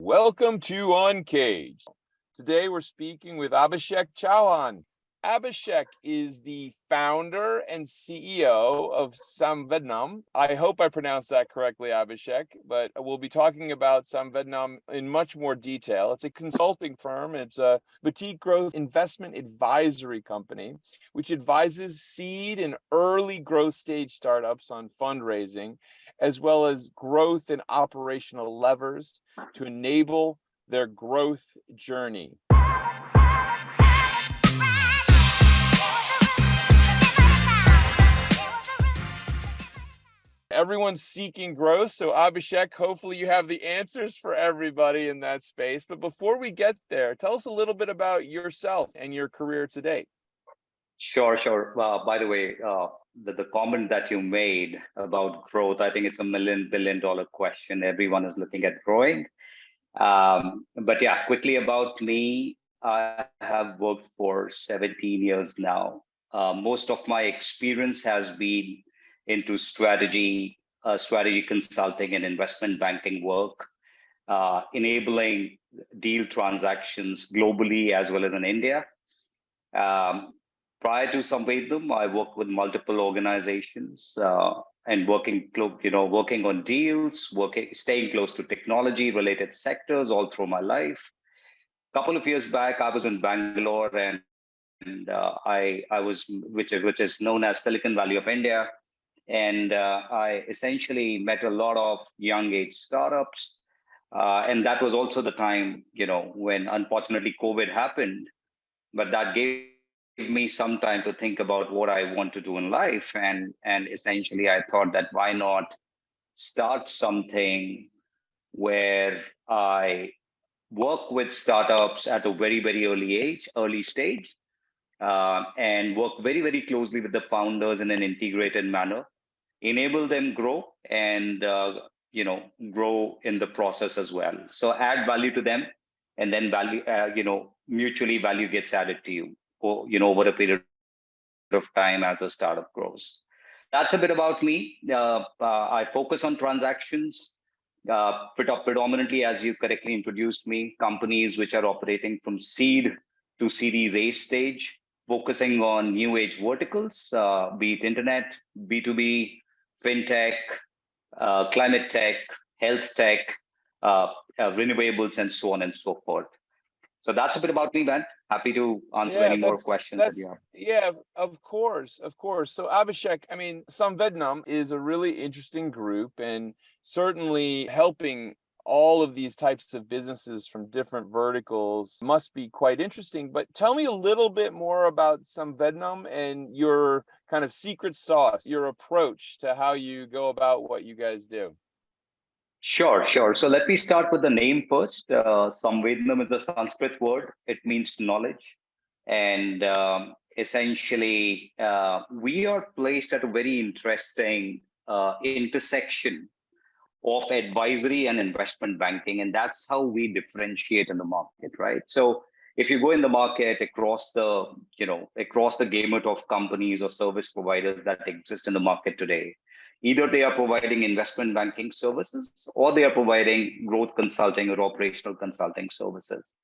Welcome to UNCAGED. Today we're speaking with Abhishek Chauhan. Abhishek is the founder and CEO of SAMVEDANAM. I hope I pronounced that correctly, Abhishek, but we'll be talking about SomeVenom in much more detail. It's a consulting firm. It's a boutique growth investment advisory company, which advises seed and early growth stage startups on fundraising, as well as growth and operational levers to enable their growth journey. Everyone's seeking growth. So Abhishek, hopefully you have the answers for everybody in that space. But before we get there, tell us a little bit about yourself and your career to date. Sure. By the way, the comment that you made about growth, I think it's a $1 billion question. Everyone is looking at growing. But yeah, quickly about me, I have worked for 17 years now. Most of my experience has been into strategy consulting and investment banking work, enabling deal transactions globally as well as in India. Prior to SomeVenom, I worked with multiple organizations and working on deals, staying close to technology-related sectors all through my life. A couple of years back, I was in Bangalore, and I was, which is known as Silicon Valley of India, and I essentially met a lot of young age startups, and that was also the time, when unfortunately COVID happened, but that gave me some time to think about what I want to do in life. And essentially I thought that why not start something where I work with startups at a very, very early stage, and work very, very closely with the founders in an integrated manner, enable them grow and, grow in the process as well. So add value to them, and then mutually value gets added to you, over a period of time as the startup grows. That's a bit about me. I focus on transactions, predominantly, as you correctly introduced me, companies which are operating from seed to Series A stage, focusing on new age verticals, be it internet, B2B, fintech, climate tech, health tech, renewables, and so on and so forth. So that's a bit about me, man. Happy to answer any more questions that you have. Yeah, of course. So Abhishek, SomeVenom is a really interesting group, and certainly helping all of these types of businesses from different verticals must be quite interesting. But tell me a little bit more about SomeVenom and your kind of secret sauce, your approach to how you go about what you guys do. Sure. So let me start with the name first. SomeVenom is a Sanskrit word. It means knowledge. And essentially, we are placed at a very interesting intersection of advisory and investment banking. And that's how we differentiate in the market, right? So if you go in the market across the gamut of companies or service providers that exist in the market today, either they are providing investment banking services or they are providing growth consulting or operational consulting services.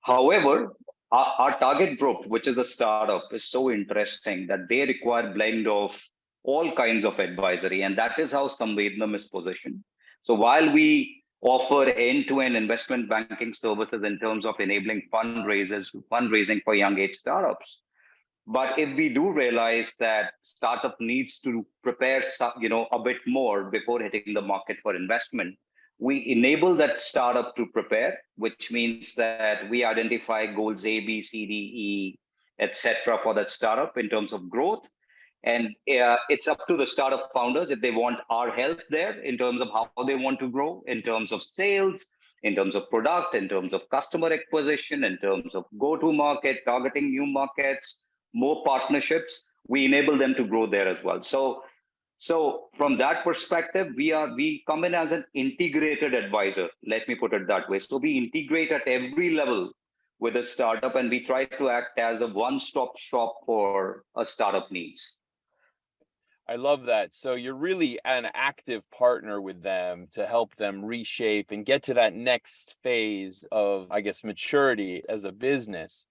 However, our target group, which is a startup, is so interesting that they require blend of all kinds of advisory, and that is how SomeVenom is positioned. So while we offer end-to-end investment banking services in terms of enabling fundraising for young age startups, but if we do realize that startup needs to prepare, a bit more before hitting the market for investment, we enable that startup to prepare, which means that we identify goals A, B, C, D, E, etc. for that startup in terms of growth. And it's up to the startup founders if they want our help there in terms of how they want to grow, in terms of sales, in terms of product, in terms of customer acquisition, in terms of go-to-market, targeting new markets, more partnerships. We enable them to grow there as well. So from that perspective, we come in as an integrated advisor. Let me put it that way. So we integrate at every level with a startup, and we try to act as a one-stop shop for a startup needs. I love that. So you're really an active partner with them to help them reshape and get to that next phase of, I guess, maturity as a business.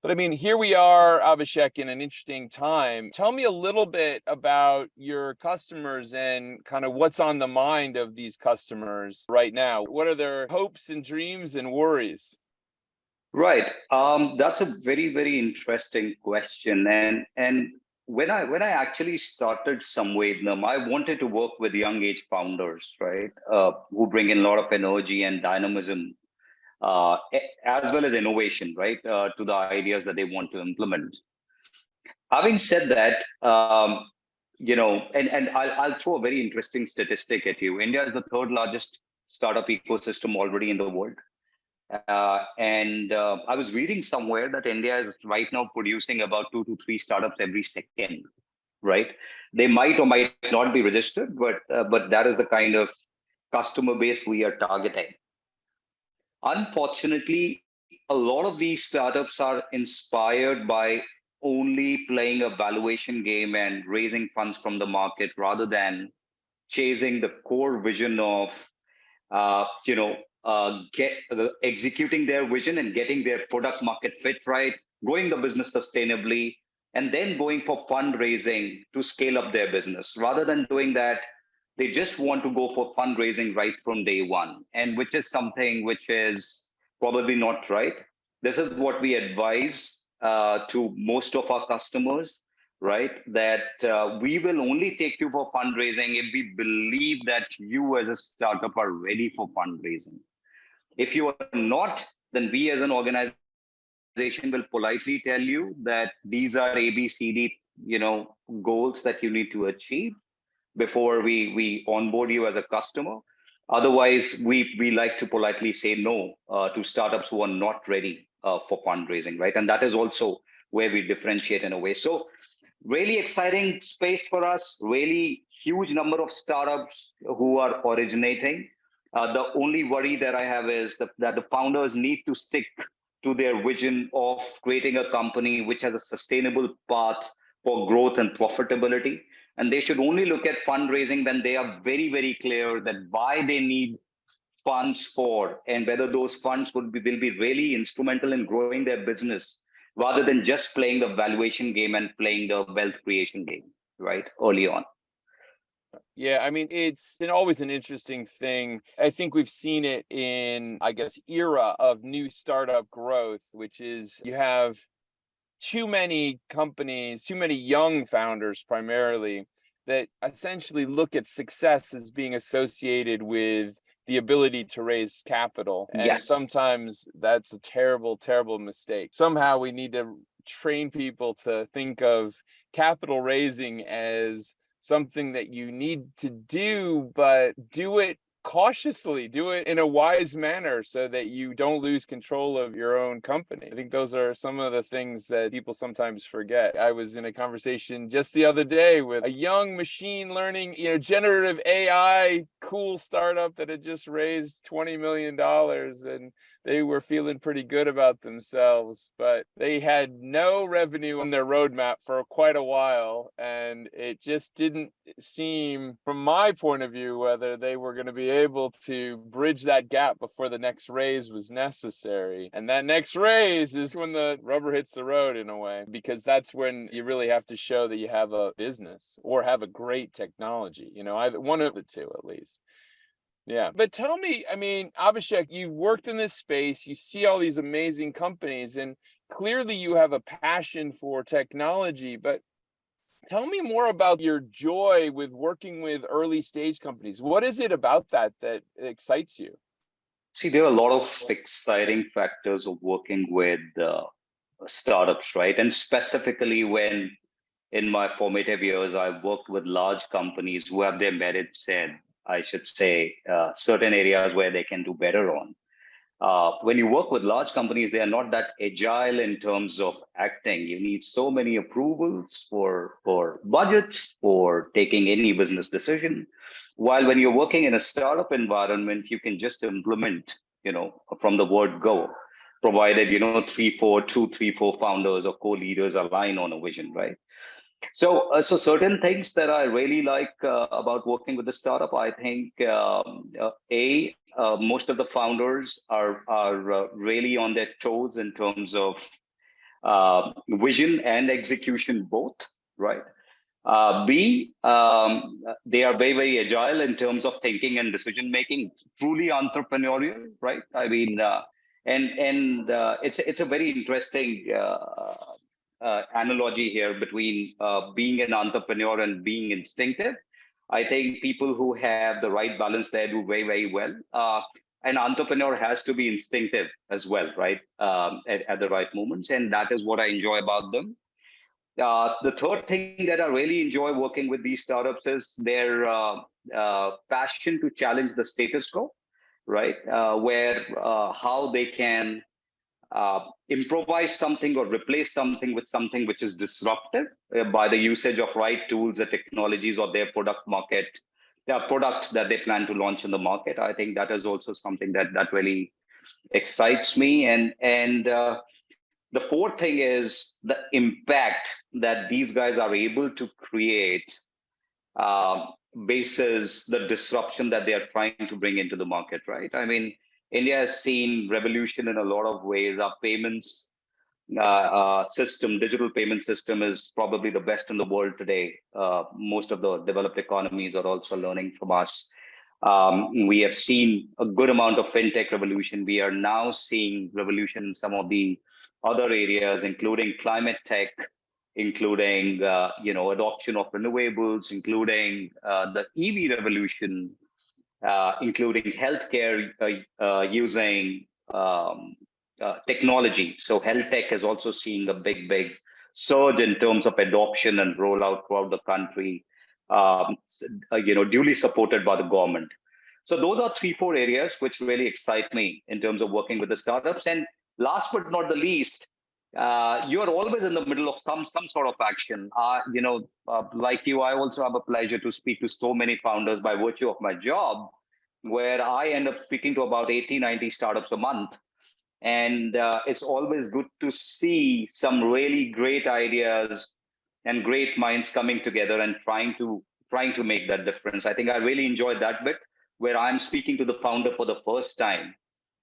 But I mean, here we are, Abhishek, in an interesting time. Tell me a little bit about your customers and kind of what's on the mind of these customers right now. What are their hopes and dreams and worries? Right. That's a very, very interesting question. And when I actually started SomeVedenam, I wanted to work with young age founders, right? Who bring in a lot of energy and dynamism, as well as innovation, right? To the ideas that they want to implement. Having said that, and I'll throw a very interesting statistic at you. India is the third largest startup ecosystem already in the world. And I was reading somewhere that India is right now producing about 2 to 3 startups every second, right? They might or might not be registered, but that is the kind of customer base we are targeting. Unfortunately, a lot of these startups are inspired by only playing a valuation game and raising funds from the market rather than chasing the core vision of executing their vision and getting their product market fit right, growing the business sustainably, and then going for fundraising to scale up their business. Rather than doing that, they just want to go for fundraising right from day one, and which is something which is probably not right. This is what we advise to most of our customers, right? That we will only take you for fundraising if we believe that you as a startup are ready for fundraising. If you are not, then we as an organization will politely tell you that these are ABCD, goals that you need to achieve before we onboard you as a customer. Otherwise, we like to politely say no to startups who are not ready for fundraising, right? And that is also where we differentiate in a way. So really exciting space for us, really huge number of startups who are originating. The only worry that I have is that the founders need to stick to their vision of creating a company which has a sustainable path for growth and profitability. And they should only look at fundraising when they are very, very clear that why they need funds for, and whether those funds will be really instrumental in growing their business, rather than just playing the valuation game and playing the wealth creation game, right, early on. Yeah, I mean, it's been always an interesting thing. I think we've seen it in, I guess, era of new startup growth, which is you have too many companies, too many young founders primarily, that essentially look at success as being associated with the ability to raise capital. And Yes. sometimes that's a terrible, terrible mistake. Somehow we need to train people to think of capital raising as something that you need to do, but do it cautiously, do it in a wise manner so that you don't lose control of your own company. I think those are some of the things that people sometimes forget. I was in a conversation just the other day with a young machine learning, generative AI cool startup that had just raised $20 million, and they were feeling pretty good about themselves, but they had no revenue on their roadmap for quite a while. And it just didn't seem, from my point of view, whether they were going to be able to bridge that gap before the next raise was necessary. And that next raise is when the rubber hits the road, in a way, because that's when you really have to show that you have a business or have a great technology, either one of the two at least. Yeah. But tell me, I mean, Abhishek, you've worked in this space, you see all these amazing companies, and clearly you have a passion for technology. But tell me more about your joy with working with early stage companies. What is it about that excites you? See, there are a lot of exciting factors of working with startups, right? And specifically when in my formative years, I worked with large companies who have their merits in, I should say, certain areas where they can do better on. When you work with large companies, they are not that agile in terms of acting. You need so many approvals for budgets, for taking any business decision. While when you're working in a startup environment, you can just implement, from the word go, provided, 3, 4 founders or co-leaders align on a vision, right? So certain things that I really like about working with the startup, I think most of the founders are really on their toes in terms of vision and execution both, right? B, they are very, very agile in terms of thinking and decision making, truly entrepreneurial, right? I mean, it's a very interesting analogy here between being an entrepreneur and being instinctive. I think people who have the right balance there do very, very well. An entrepreneur has to be instinctive as well, right? At the right moments, and that is what I enjoy about them. The third thing that I really enjoy working with these startups is their passion to challenge the status quo, right? Where how they can improvise something or replace something with something which is disruptive by the usage of right tools or technologies or their product that they plan to launch in the market. I think that is also something that really excites me. And the fourth thing is the impact that these guys are able to create uh, basis the disruption that they are trying to bring into the market, right? I mean, India has seen revolution in a lot of ways. Our payments system, digital payment system, is probably the best in the world today. Most of the developed economies are also learning from us. We have seen a good amount of fintech revolution. We are now seeing revolution in some of the other areas, including climate tech, including adoption of renewables, including the EV revolution, including healthcare using technology. So health tech is also seeing a big surge in terms of adoption and rollout throughout the country, duly supported by the government. So those are 3, 4 areas which really excite me in terms of working with the startups. And last but not the least, you are always in the middle of some sort of action. Like you, I also have a pleasure to speak to so many founders by virtue of my job, where I end up speaking to about 80, 90 startups a month. And it's always good to see some really great ideas and great minds coming together and trying to make that difference. I think I really enjoyed that bit where I'm speaking to the founder for the first time,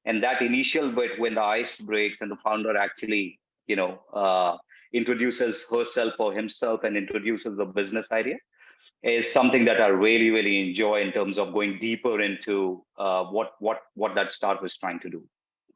and that initial bit when the ice breaks and the founder actually introduces herself or himself and introduces the business idea is something that I really, really enjoy in terms of going deeper into what that startup is trying to do.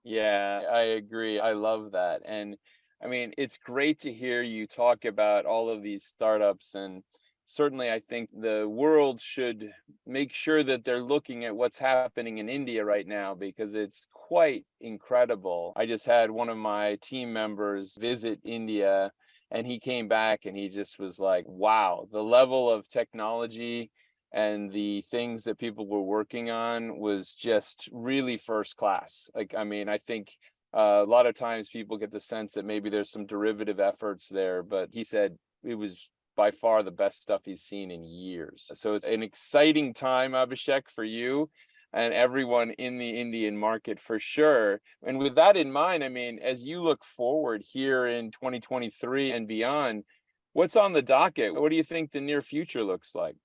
Yeah, I agree. I love that. And I mean, it's great to hear you talk about all of these startups. And certainly, I think the world should make sure that they're looking at what's happening in India right now because it's quite incredible. I just had one of my team members visit India and he came back and he just was like, wow, the level of technology and the things that people were working on was just really first class. Like, I mean, I think a lot of times people get the sense that maybe there's some derivative efforts there, but he said it was by far the best stuff he's seen in years. So it's an exciting time, Abhishek, for you and everyone in the Indian market for sure. And with that in mind, I mean, as you look forward here in 2023 and beyond, what's on the docket? What do you think the near future looks like?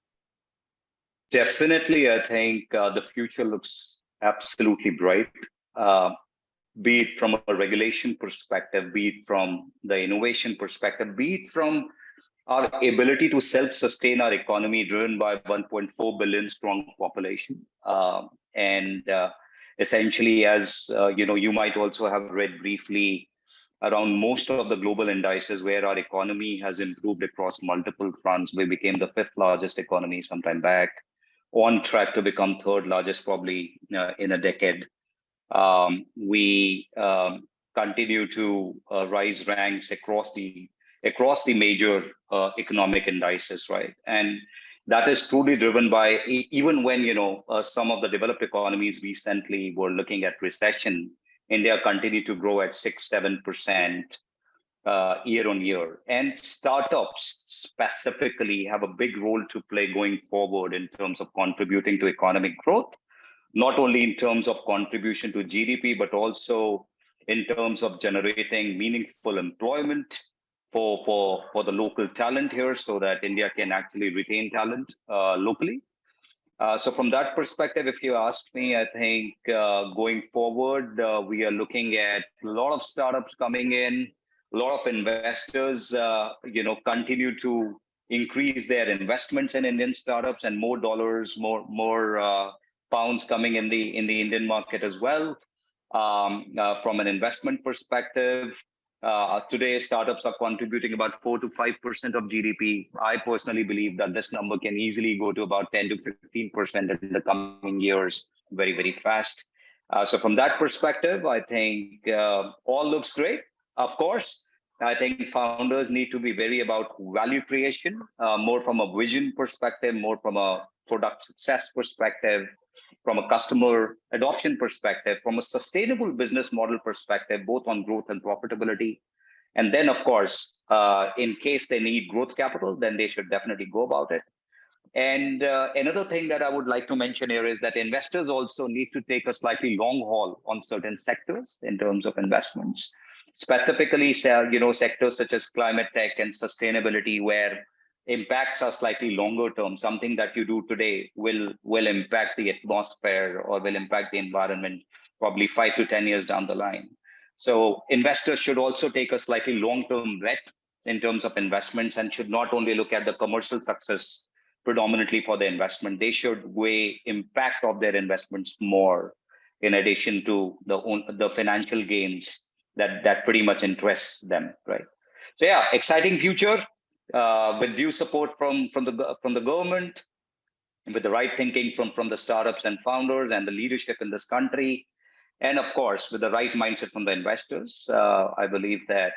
Definitely, I think the future looks absolutely bright, uh, be it from a regulation perspective, be it from the innovation perspective, be it from our ability to self-sustain our economy driven by 1.4 billion strong population. And essentially, as you might also have read briefly around most of the global indices where our economy has improved across multiple fronts. We became the 5th largest economy sometime back, on track to become 3rd largest probably in a decade. We continue to rise ranks across the major economic indices, right? And that is truly driven by even when some of the developed economies recently were looking at recession, India continued to grow at 6-7% year on year. And startups specifically have a big role to play going forward in terms of contributing to economic growth, not only in terms of contribution to GDP, but also in terms of generating meaningful employment, for the local talent here, so that India can actually retain talent locally. So from that perspective, if you ask me, I think going forward, we are looking at a lot of startups coming in, a lot of investors, continue to increase their investments in Indian startups, and more dollars, more pounds coming in the Indian market as well. From an investment perspective, today startups are contributing about 4 to 5% of GDP. I personally believe that this number can easily go to about 10 to 15% in the coming years, very, very fast. So from that perspective, I think all looks great. Of course, I think founders need to be very about value creation, more from a vision perspective, more from a product success perspective, from a customer adoption perspective, from a sustainable business model perspective, both on growth and profitability. And then, of course, in case they need growth capital, then they should definitely go about it. And another thing that I would like to mention here is that investors also need to take a slightly long haul on certain sectors in terms of investments, specifically, sectors such as climate tech and sustainability, where impacts are slightly longer term. Something that you do today will impact the atmosphere or will impact the environment probably 5 to 10 years down the line. So investors should also take a slightly long-term bet in terms of investments, and should not only look at the commercial success predominantly for the investment. They should weigh impact of their investments more, in addition to the financial gains that pretty much interests them, right? So yeah, exciting future with due support from the government, with the right thinking from the startups and founders and the leadership in this country, and of course with the right mindset from the investors. I believe that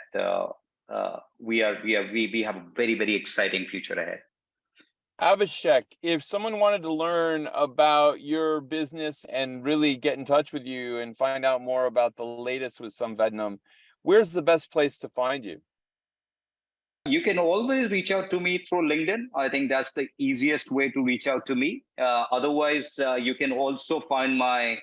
we have a very, very exciting future ahead. Abhishek, if someone wanted to learn about your business and really get in touch with you and find out more about the latest with SomeVenom, where's the best place to find you? You can always reach out to me through LinkedIn. I think that's the easiest way to reach out to me. Otherwise, you can also find my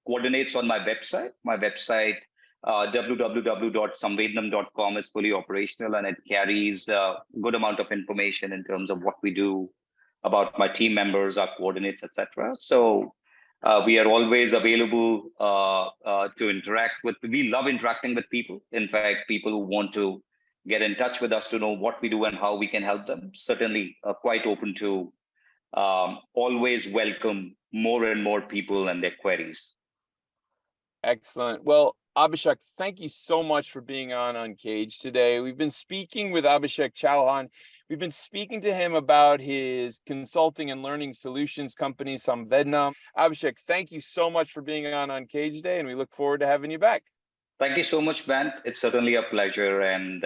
coordinates on my website. My website, www.somevedanam.com, is fully operational, and it carries a good amount of information in terms of what we do, about my team members, our coordinates, etc. So we are always available to interact with. We love interacting with people. In fact, people who want to get in touch with us to know what we do and how we can help them, certainly quite open to always welcome more and more people and their queries. Excellent. Well, Abhishek, thank you so much for being on UNCAGED today. We've been speaking with Abhishek Chauhan. We've been speaking to him about his consulting and learning solutions company, SomeVenom. Abhishek, thank you so much for being on UNCAGED today, and we look forward to having you back. Thank you so much, Ben. It's certainly a pleasure. And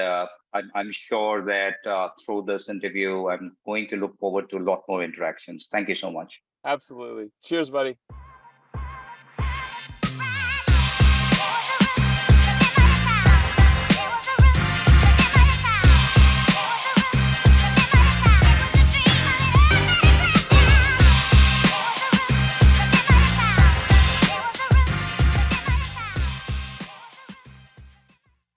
I'm sure that through this interview, I'm going to look forward to a lot more interactions. Thank you so much. Absolutely. Cheers, buddy.